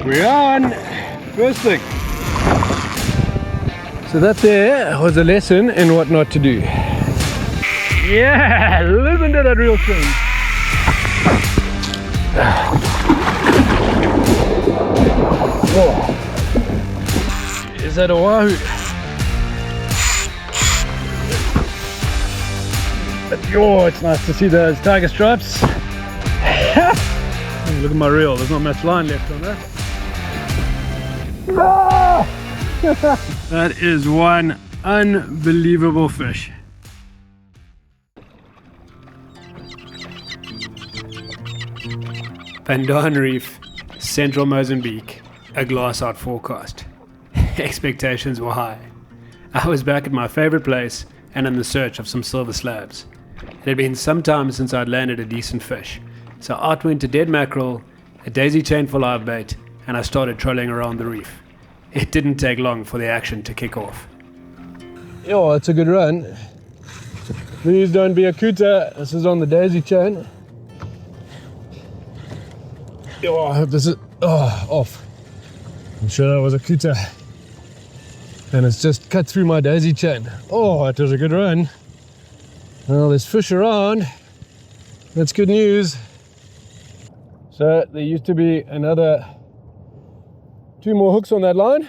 We're on! First thing. So that there was a lesson in what not to do. Yeah! Listen to that reel swing. Oh. Is that a wahoo? But yo, it's nice to see those tiger stripes. Look at my reel, there's not much line left on that. That is one unbelievable fish. Pandan Reef, central Mozambique, a glass out forecast. Expectations were high. I was back at my favorite place and in the search of some silver slabs. It had been some time since I'd landed a decent fish, so out went a dead mackerel, a daisy chain for live bait, and I started trolling around the reef. It didn't take long for the action to kick off. Yo, it's a good run. Please don't be a cooter. This is on the daisy chain. Yo, I hope this is off. I'm sure that was a cooter. And it's just cut through my daisy chain. Oh, it was a good run. Well, there's fish around. That's good news. So there used to be another 2 more hooks on that line.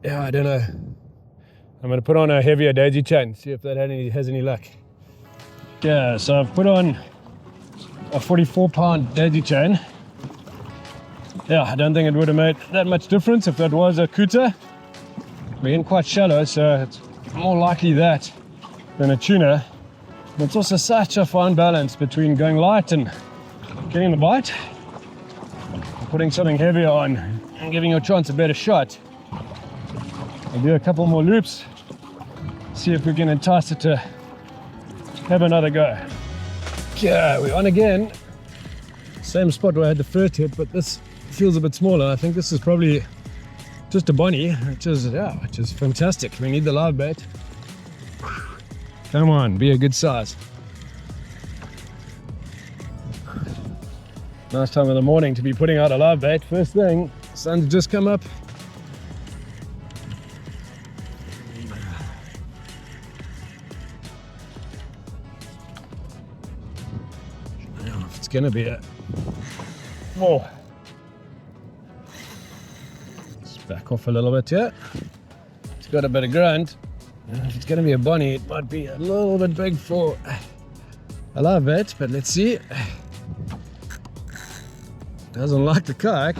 Yeah, I don't know. I'm going to put on a heavier daisy chain, see if that has any luck. Yeah, so I've put on a 44-pound daisy chain. Yeah, I don't think it would have made that much difference if that was a cooter. We're in quite shallow, so it's more likely that than a tuna. It's also such a fine balance between going light and getting the bite, putting something heavier on and giving your chance a better shot. I'll do a couple more loops, see if we can entice it to have another go. Yeah, we're on again. Same spot where I had the first hit, but this feels a bit smaller. I think this is probably just a bonnie, which is fantastic. We need the live bait. Come on, be a good size. Nice time of the morning to be putting out a live bait. First thing, sun's just come up. I don't know if it's gonna be a... Whoa. Let's back off a little bit here. It's got a bit of grunt. If it's going to be a bonnie, it might be a little bit big for a live bait, but let's see. Doesn't like the kayak.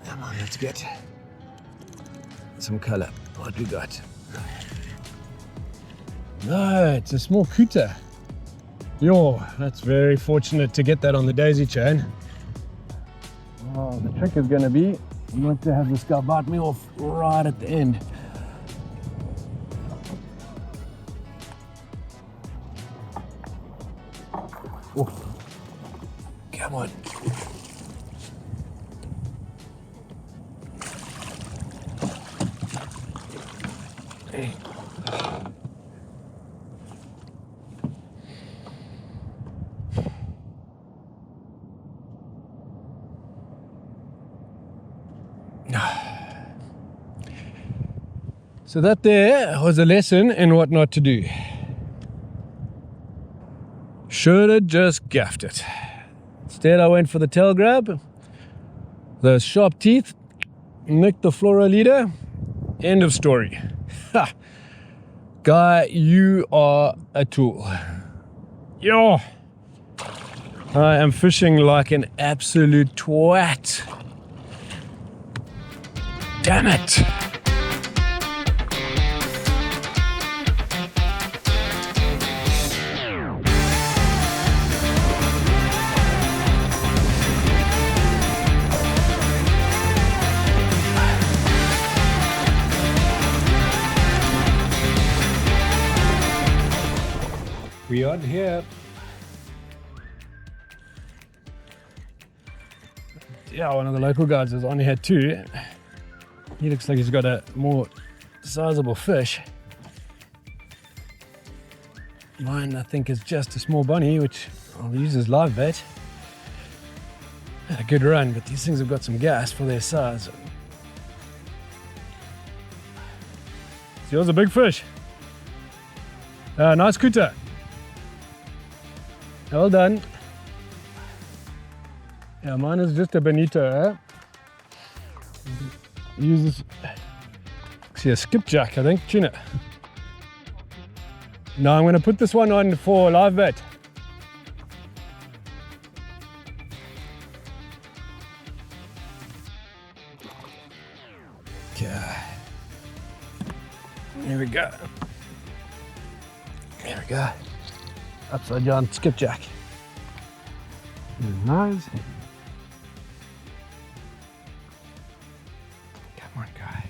Come on, let's get some color. What we got? No, it's a small cooter. Yo, that's very fortunate to get that on the daisy chain. Oh, the trick is going to be not to have this guy bite me off right at the end. Oh, come on. Hey. So that there was a lesson in what not to do. Should have just gaffed it. Instead I went for the tail grab. Those sharp teeth nicked the fluoro leader. End of story. Ha! Guy, you are a tool. Yo! I am fishing like an absolute twat. Damn it! We are here. Yeah, one of the local guys is on here too. He looks like he's got a more sizable fish. Mine, I think, is just a small bunny, which I'll use as live bait. Had a good run, but these things have got some gas for their size. See, was a big fish. Nice cooter. Well done. Yeah, mine is just a bonito. Eh? Use this. See, a skipjack, I think. Tuna. No, I'm going to put this one on for live bait. Okay. Here we go. There we go. Upside down skipjack. Nice. Come on, guy.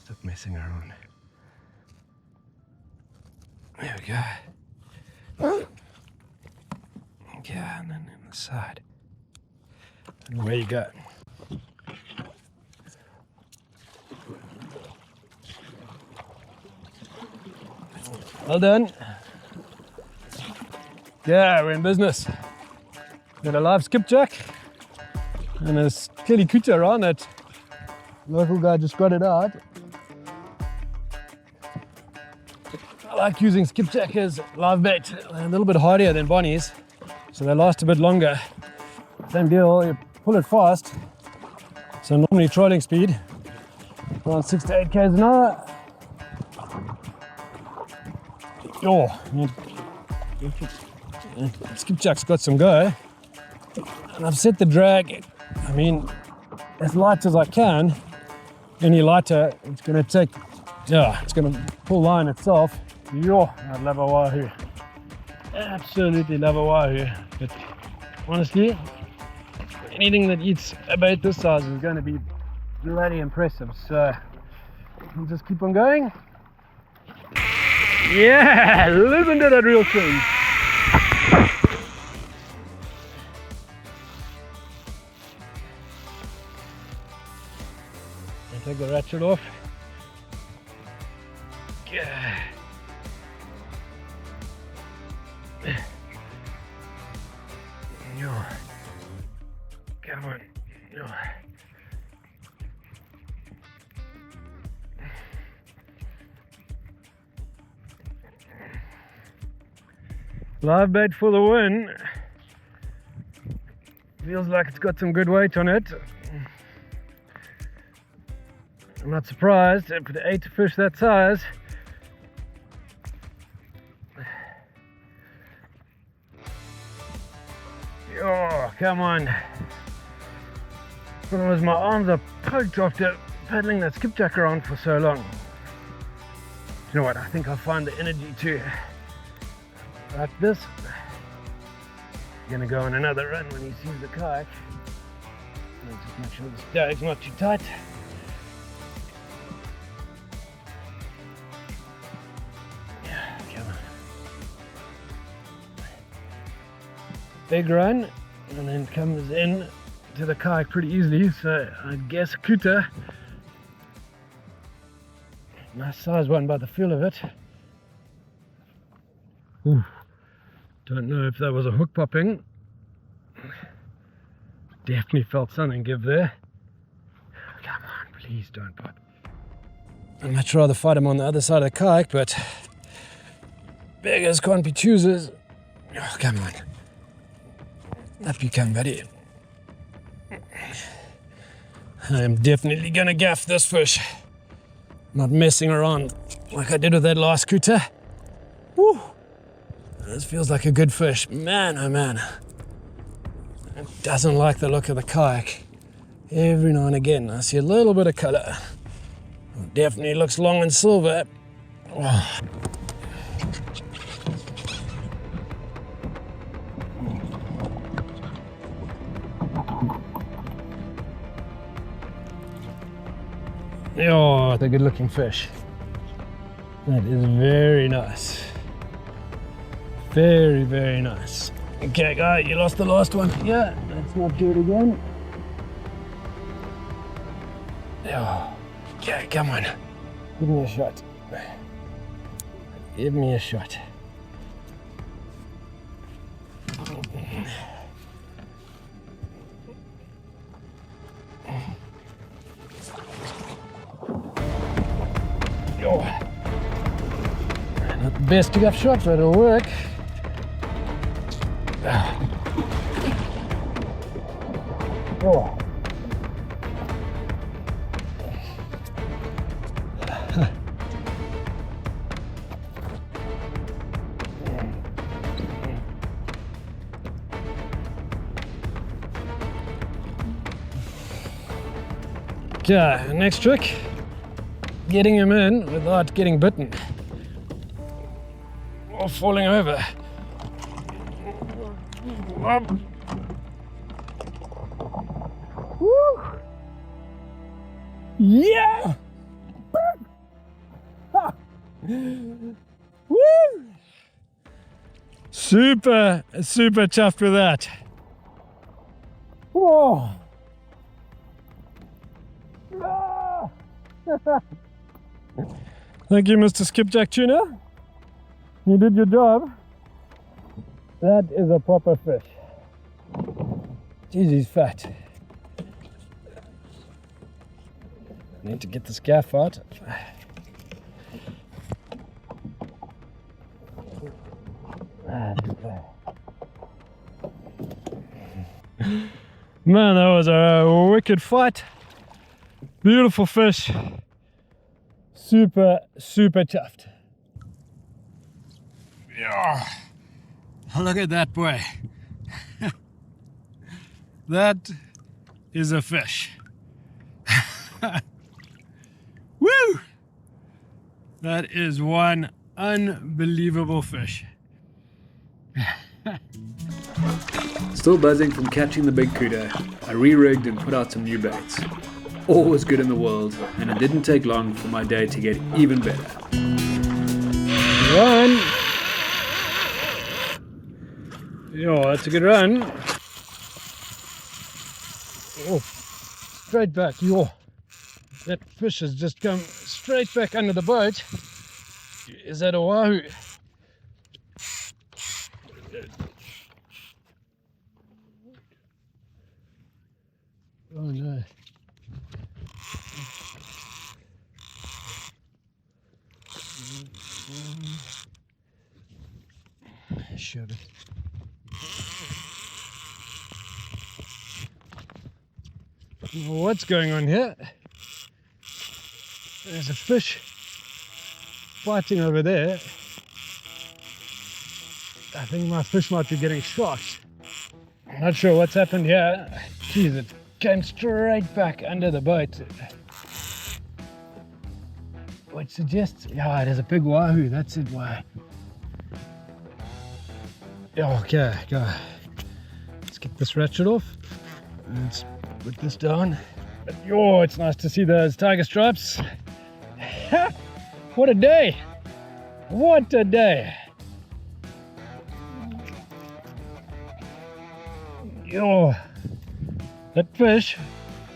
Stop messing around. There we go. Yeah, and then in the side. And away you go. Well done. Yeah, we're in business. Got a live skipjack and a killy cooter on it. Local guy just got it out. I like using skipjack as live bait. They're a little bit hardier than bonnies, so they last a bit longer. Same deal, you pull it fast. So normally trolling speed, around 6 to 8 k's an hour. Oh, skipjack's got some go. And I've set the drag, I mean, as light as I can. Any lighter, it's going to take, yeah, it's going to pull line itself. Yo, I love a wahoo. Absolutely love a wahoo. But honestly, anything that eats a bait this size is going to be bloody impressive. So we'll just keep on going. Yeah, listen to that real thing. Take the ratchet off. Yeah. No. Come on. No. Live bait for the win. Feels like it's got some good weight on it. I'm not surprised for the 8 fish that size. Oh, come on. Problem is my arms are poked after paddling that skipjack around for so long. You know what, I think I'll find the energy to like this. I'm gonna go on another run when he sees the kayak. Just make sure the stag's not too tight. Big run, and then comes in to the kayak pretty easily, so I guess a cooter. Nice size one by the feel of it. Ooh. Don't know if that was a hook popping. Definitely felt something give there. Come on, please don't pop. I'd much rather fight him on the other side of the kayak, but beggars can't be choosers. Oh, come on. Up you come, buddy. I am definitely gonna gaff this fish. Not messing around like I did with that last cooter. Woo! This feels like a good fish. Man, oh man. It doesn't like the look of the kayak. Every now and again I see a little bit of color. It definitely looks long and silver. Oh. Oh, that's a good looking fish. That is very nice. Very, very nice. Okay, guy, you lost the last one. Yeah, let's not do it again. Oh, Okay, come on. Give me a shot. Give me a shot. Oh. Not the best to have shot, but it'll work. Oh. Okay, next trick, getting him in without getting bitten or falling over. Woo! Yeah! Woo! Super chuffed with that. Whoa! Thank you, Mr. Skipjack Tuna. You did your job. That is a proper fish. Jeez, he's fat. Need to get this gaff out. Man, that was a wicked fight. Beautiful fish. Super chuffed. Yeah. Look at that boy. That is a fish. Woo! That is one unbelievable fish. Still buzzing from catching the big cuda, I re-rigged and put out some new baits. All was good in the world, and it didn't take long for my day to get even better. Run! Yo, that's a good run. Oh, straight back. Yo, that fish has just come straight back under the boat. Is that a wahoo? Oh no. Shove it. What's going on here? There's a fish fighting over there. I think my fish might be getting shot. Not sure what's happened here. Jeez, it came straight back under the boat. Which suggests, yeah, it is a big wahoo. That's it, why. Okay, go. Let's get this ratchet off. Let's put this down. But, yo, it's nice to see those tiger stripes. What a day! What a day! Yo, that fish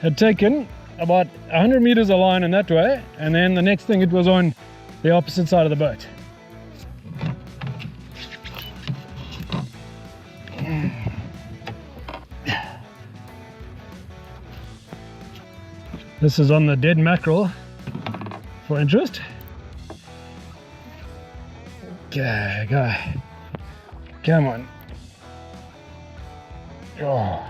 had taken about 100 meters of line in that way, and then the next thing it was on the opposite side of the boat. This is on the dead mackerel for interest. Okay, go. Come on. Oh.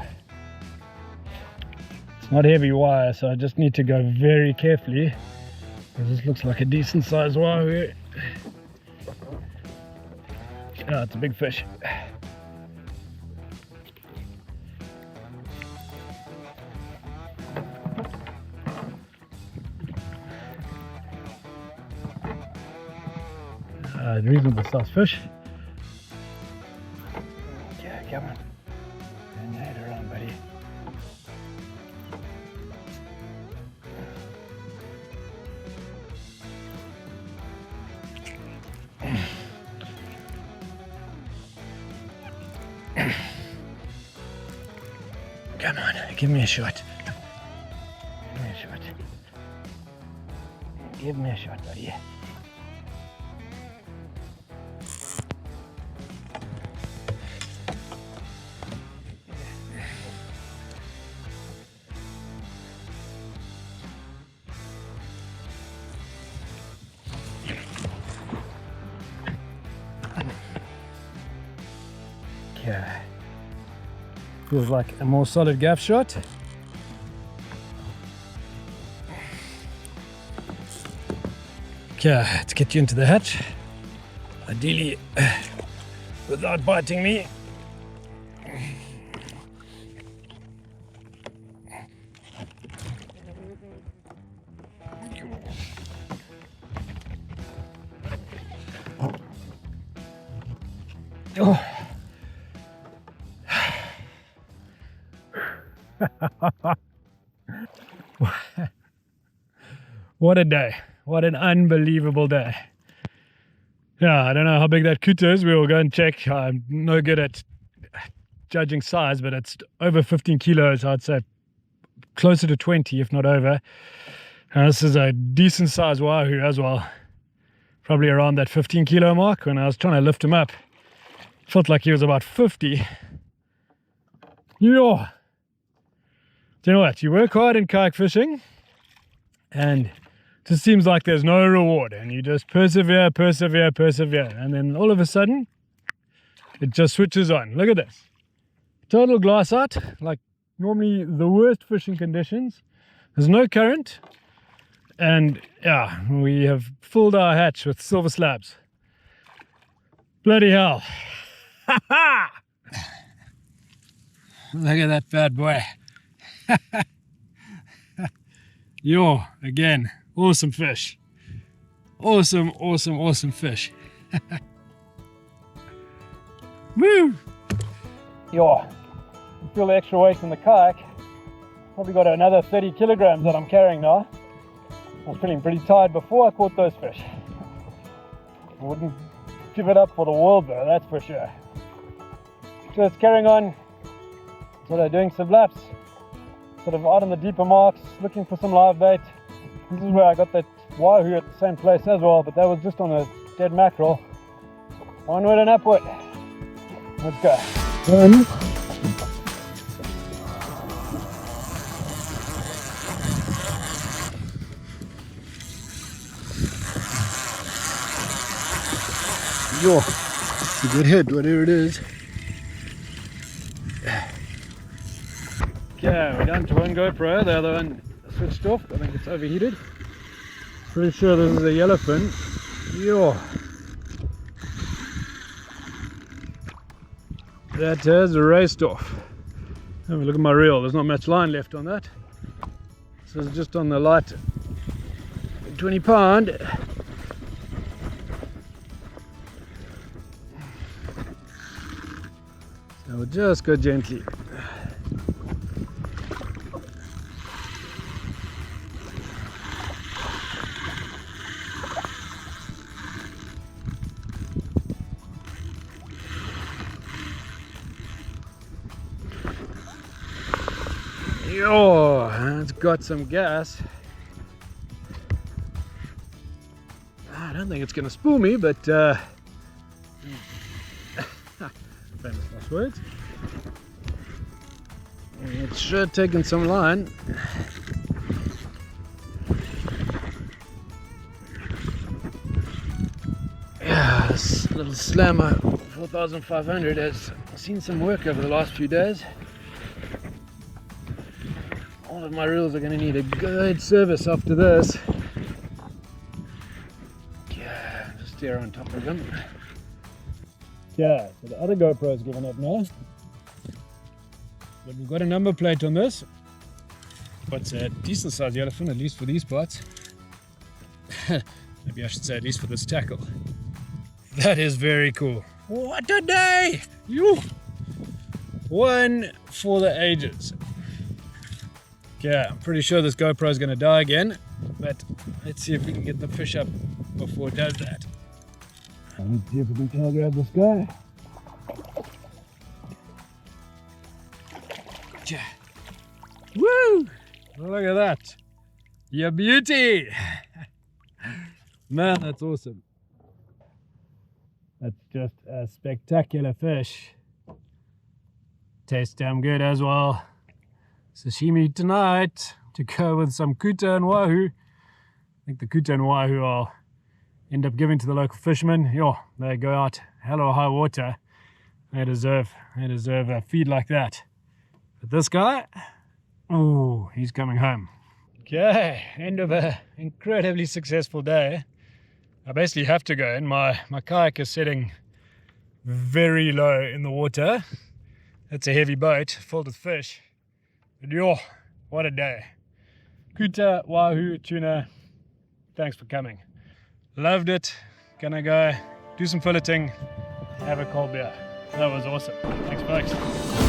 It's not heavy wire, so I just need to go very carefully. This looks like a decent sized wire. Oh, it's a big fish. Reasonable sized fish. Yeah, come on. Turn your head around, buddy. Come on, give me a shot. Give me a shot. Give me a shot, buddy. Okay. Feels like a more solid gaff shot. Okay, let's get you into the hatch. Ideally, without biting me. Oh. What a day. What an unbelievable day. Yeah, I don't know how big that kuta is. We will go and check. I'm no good at judging size, but it's over 15 kilos. I'd say closer to 20, if not over. And this is a decent size wahoo as well. Probably around that 15 kilo mark. When I was trying to lift him up, felt like he was about 50. Yeah. Do you know what? You work hard in kayak fishing and it just seems like there's no reward, and you just persevere, and then all of a sudden it just switches on. Look at this. Total glass out, like normally the worst fishing conditions. There's no current, and yeah, we have filled our hatch with silver slabs. Bloody hell. Look at that bad boy. Yo, again, awesome fish. Awesome fish. Woo! Yo, feel the extra weight in the kayak. Probably got another 30 kilograms that I'm carrying now. I was feeling pretty tired before I caught those fish. I wouldn't give it up for the world though, that's for sure. So it's carrying on, sort of doing some laps, sort of out on the deeper marks, looking for some live bait. This is where I got that wahoo at the same place as well, but that was just on a dead mackerel. Onward and upward. Let's go. Yo, it's a good hit, whatever it is. Okay, we're down to one GoPro, the other one switched off. I think it's overheated. Pretty sure this is a yellowfin. Yo. That has raced off. Have a look at my reel, there's not much line left on that. So it's just on the light 20 pound. So we'll just go gently. Oh, it's got some gas. I don't think it's going to spool me, but famous last words. It's sure taken some line. Yeah, this little slammer 4500 has seen some work over the last few days. All of my reels are going to need a good service after this. Yeah, just steer on top of them. Yeah, so the other GoPro's given up now. But we've got a number plate on this. What's a decent sized yellowfin, at least for these parts. Maybe I should say at least for this tackle. That is very cool. What a day! One for the ages. Yeah, I'm pretty sure this GoPro is going to die again, but let's see if we can get the fish up before it does that. Let's see if we can tail grab this guy. Yeah. Woo! Look at that. You beauty! Man, that's awesome. That's just a spectacular fish. Tastes damn good as well. Sashimi tonight to go with some kuta and wahoo. I think the kuta and wahoo I'll end up giving to the local fishermen. Yo, they go out hell or high water. They deserve a feed like that. But this guy, oh, he's coming home. Okay, end of an incredibly successful day. I basically have to go in. My kayak is sitting very low in the water. It's a heavy boat filled with fish. But yo, what a day. Kuta, wahoo, tuna, thanks for coming. Loved it. Gonna go do some filleting, have a cold beer. That was awesome. Thanks folks.